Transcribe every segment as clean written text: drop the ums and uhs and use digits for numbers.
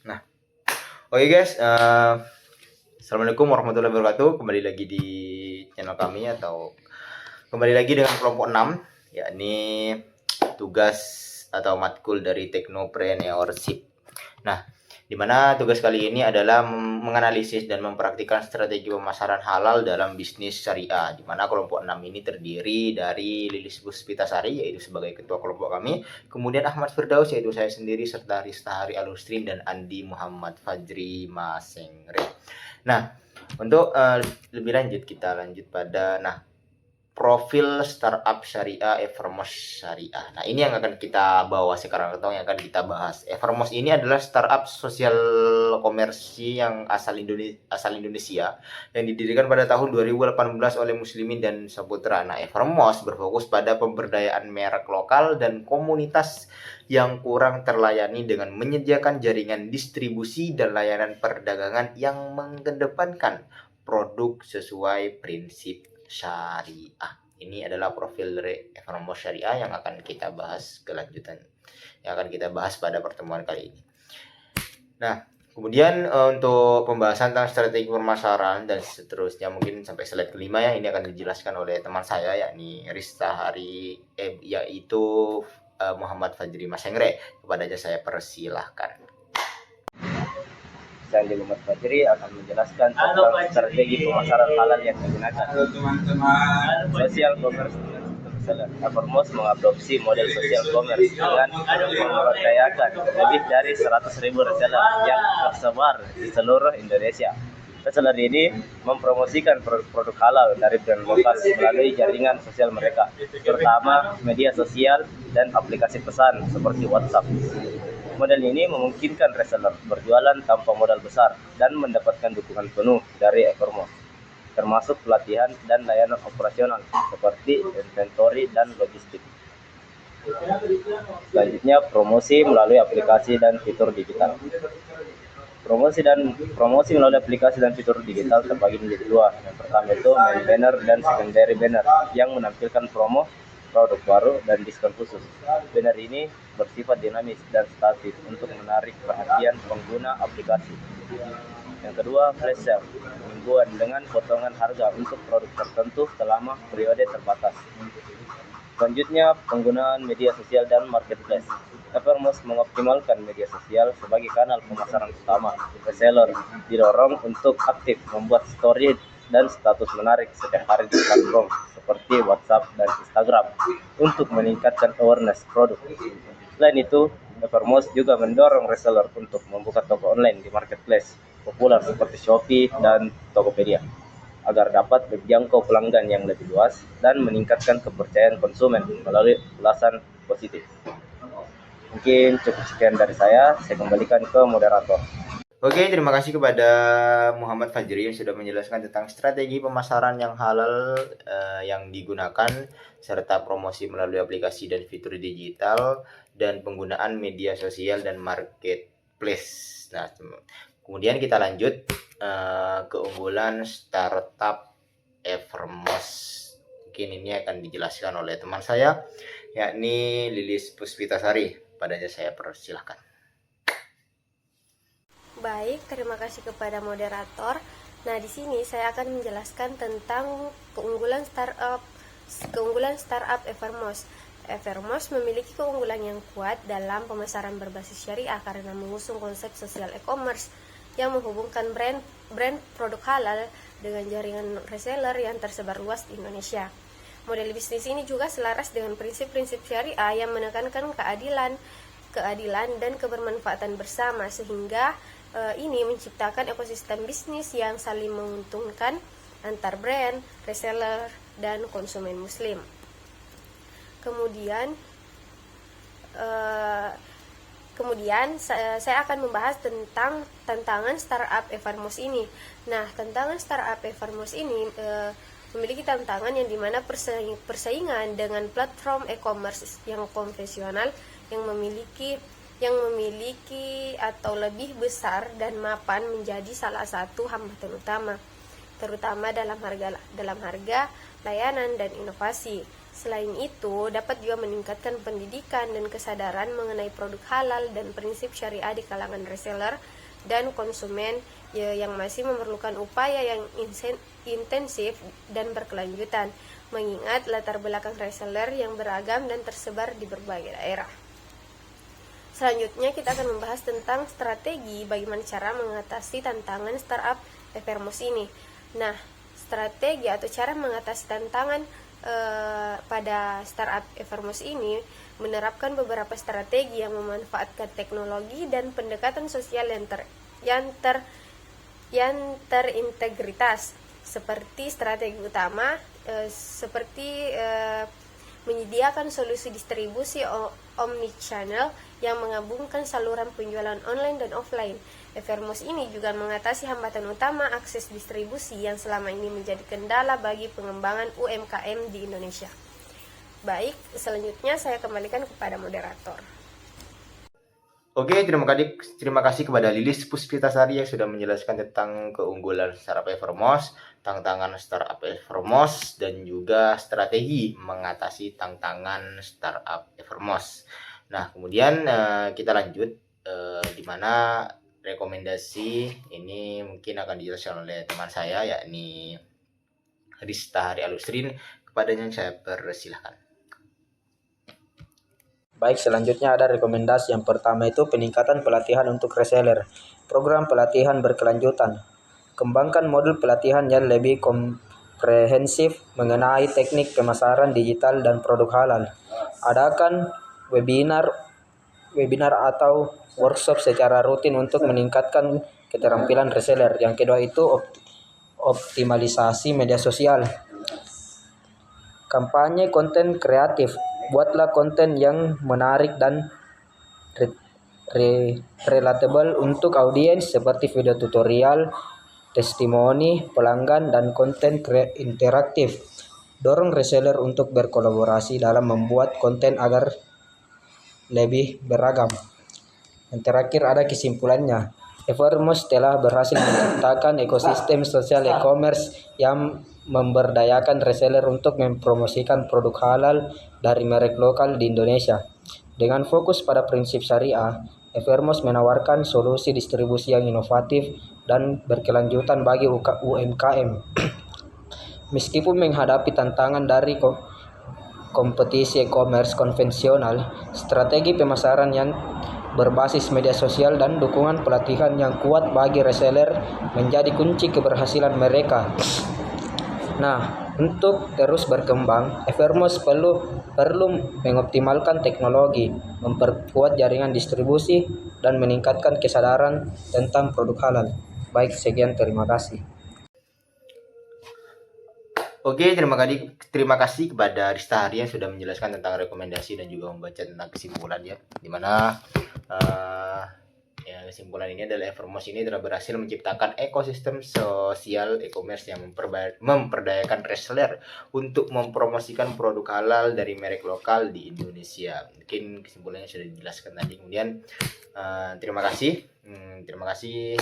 Nah, oke guys, assalamualaikum warahmatullahi wabarakatuh. Kembali lagi di channel kami atau kembali lagi dengan kelompok 6, yakni tugas atau matkul dari Technopreneurship. Nah, di mana tugas kali ini adalah menganalisis dan mempraktikkan strategi pemasaran halal dalam bisnis syariah, di mana kelompok 6 ini terdiri dari Lilis Puspitasari yaitu sebagai ketua kelompok kami, kemudian Ahmad Firdaus yaitu saya sendiri, serta Rista Hari Alustrin dan Andi Muhammad Fajri Masengre. Nah, untuk lebih lanjut kita lanjut pada profil startup syariah Evermos Syariah. Nah, ini yang akan kita bawa sekarang atau yang akan kita bahas. Evermos ini adalah startup sosial komersi yang asal Indonesia yang didirikan pada tahun 2018 oleh Muslimin dan Saputra. Nah, Evermos berfokus pada pemberdayaan merek lokal dan komunitas yang kurang terlayani dengan menyediakan jaringan distribusi dan layanan perdagangan yang mengedepankan produk sesuai prinsip syariah. Ini adalah profil dari Evermos Syariah yang akan kita bahas kelanjutan, yang akan kita bahas pada pertemuan kali ini. Nah, kemudian untuk pembahasan tentang strategi pemasaran dan seterusnya mungkin sampai slide kelima ya, ini akan dijelaskan oleh teman saya yakni Rista Hari yaitu Muhammad Fajri Masengre. Kepadanya saya persilahkan. Saya Muhammad Fajri akan menjelaskan tentang strategi pemasaran halal yang digunakan. Social commerce Evermos mengadopsi model social commerce dengan memberdayakan lebih dari 100.000 reseller yang tersebar di seluruh Indonesia. Reseller ini mempromosikan produk-produk halal dari brand lokal melalui jaringan sosial mereka, terutama media sosial dan aplikasi pesan seperti WhatsApp. Model ini memungkinkan reseller berjualan tanpa modal besar dan mendapatkan dukungan penuh dari Evermos, termasuk pelatihan dan layanan operasional seperti inventory dan logistik. Selanjutnya, promosi melalui aplikasi dan fitur digital. Promosi melalui aplikasi dan fitur digital terbagi menjadi dua. Yang pertama itu main banner dan secondary banner yang menampilkan promo, produk baru, dan diskon khusus. Banner ini bersifat dinamis dan statis untuk menarik perhatian pengguna aplikasi. Yang kedua, flash sale, mingguan dengan potongan harga untuk produk tertentu selama periode terbatas. Selanjutnya, penggunaan media sosial dan marketplace. Evermos mengoptimalkan media sosial sebagai kanal pemasaran utama. Reseller didorong untuk aktif membuat story dan status menarik setiap hari di platform seperti WhatsApp dan Instagram untuk meningkatkan awareness produk. Selain itu, Evermos juga mendorong reseller untuk membuka toko online di marketplace populer seperti Shopee dan Tokopedia agar dapat menjangkau pelanggan yang lebih luas dan meningkatkan kepercayaan konsumen melalui ulasan positif. Mungkin cukup sekian dari saya kembalikan ke moderator. Oke, terima kasih kepada Muhammad Fajri yang sudah menjelaskan tentang strategi pemasaran yang halal yang digunakan, serta promosi melalui aplikasi dan fitur digital, dan penggunaan media sosial dan marketplace. Nah, kemudian kita lanjut keunggulan startup Evermos. Mungkin ini akan dijelaskan oleh teman saya, yakni Lilis Puspitasari. Padanya saya persilahkan. Baik, terima kasih kepada moderator. Nah, di sini saya akan menjelaskan tentang keunggulan startup Evermos. Evermos memiliki keunggulan yang kuat dalam pemasaran berbasis syariah karena mengusung konsep sosial e-commerce yang menghubungkan brand produk halal dengan jaringan reseller yang tersebar luas di Indonesia. Model bisnis ini juga selaras dengan prinsip-prinsip syariah yang menekankan keadilan dan kebermanfaatan bersama, sehingga ini menciptakan ekosistem bisnis yang saling menguntungkan antar brand, reseller, dan konsumen muslim. Kemudian saya akan membahas tentang tantangan startup Evermos ini. Nah, tantangan startup Evermos ini memiliki tantangan yang dimana persaingan dengan platform e-commerce yang konvensional yang memiliki atau lebih besar dan mapan menjadi salah satu hambatan utama, terutama dalam harga, layanan, dan inovasi. Selain itu, dapat juga meningkatkan pendidikan dan kesadaran mengenai produk halal dan prinsip syariah di kalangan reseller dan konsumen yang masih memerlukan upaya yang intensif dan berkelanjutan, mengingat latar belakang reseller yang beragam dan tersebar di berbagai daerah. Selanjutnya kita akan membahas tentang strategi bagaimana cara mengatasi tantangan startup Evermos ini. Nah, strategi atau cara mengatasi tantangan pada startup Evermos ini menerapkan beberapa strategi yang memanfaatkan teknologi dan pendekatan sosial yang terintegritas. Seperti strategi utama seperti menyediakan solusi distribusi omnichannel yang menggabungkan saluran penjualan online dan offline. Evermos ini juga mengatasi hambatan utama akses distribusi yang selama ini menjadi kendala bagi pengembangan UMKM di Indonesia. Baik, selanjutnya saya kembalikan kepada moderator. Oke, terima kasih kepada Lilis Puspitasari yang sudah menjelaskan tentang keunggulan startup Evermos, tantangan startup Evermos, dan juga strategi mengatasi tantangan startup Evermos. Nah, kemudian kita lanjut di mana rekomendasi ini mungkin akan dijelaskan oleh teman saya, yakni Rista Hari Alusrin. Kepadanya saya persilahkan. Baik, selanjutnya ada rekomendasi. Yang pertama itu peningkatan pelatihan untuk reseller. Program pelatihan berkelanjutan. Kembangkan modul pelatihan yang lebih komprehensif mengenai teknik pemasaran digital dan produk halal. Adakan webinar atau workshop secara rutin untuk meningkatkan keterampilan reseller. Yang kedua itu optimalisasi media sosial. Kampanye konten kreatif. Buatlah konten yang menarik dan relatable untuk audiens seperti video tutorial, testimoni pelanggan, dan konten interaktif. Dorong reseller untuk berkolaborasi dalam membuat konten agar lebih beragam. Yang terakhir ada kesimpulannya. Evermos telah berhasil menciptakan ekosistem sosial e-commerce yang memberdayakan reseller untuk mempromosikan produk halal dari merek lokal di Indonesia. Dengan fokus pada prinsip syariah, Evermos menawarkan solusi distribusi yang inovatif dan berkelanjutan bagi UMKM. Meskipun menghadapi tantangan dari kompetisi e-commerce konvensional, strategi pemasaran yang berbasis media sosial dan dukungan pelatihan yang kuat bagi reseller menjadi kunci keberhasilan mereka. Nah, untuk terus berkembang, Evermos perlu mengoptimalkan teknologi, memperkuat jaringan distribusi, dan meningkatkan kesadaran tentang produk halal. Baik, sekian, terima kasih. Oke, terima kasih kepada Rista Hari yang sudah menjelaskan tentang rekomendasi dan juga membaca tentang kesimpulannya, dimana kesimpulan ini adalah Evermos ini telah berhasil menciptakan ekosistem sosial e-commerce yang memperdayakan reseller untuk mempromosikan produk halal dari merek lokal di Indonesia. Mungkin kesimpulannya sudah dijelaskan tadi. Kemudian terima kasih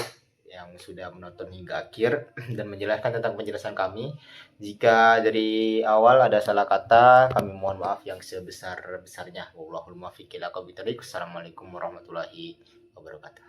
yang sudah menonton hingga akhir dan menjelaskan tentang penjelasan kami. Jika dari awal ada salah kata, kami mohon maaf yang sebesar-besarnya. Wallahul muwaffiq ila aqwamit thoriq. Assalamualaikum warahmatullahi wabarakatuh.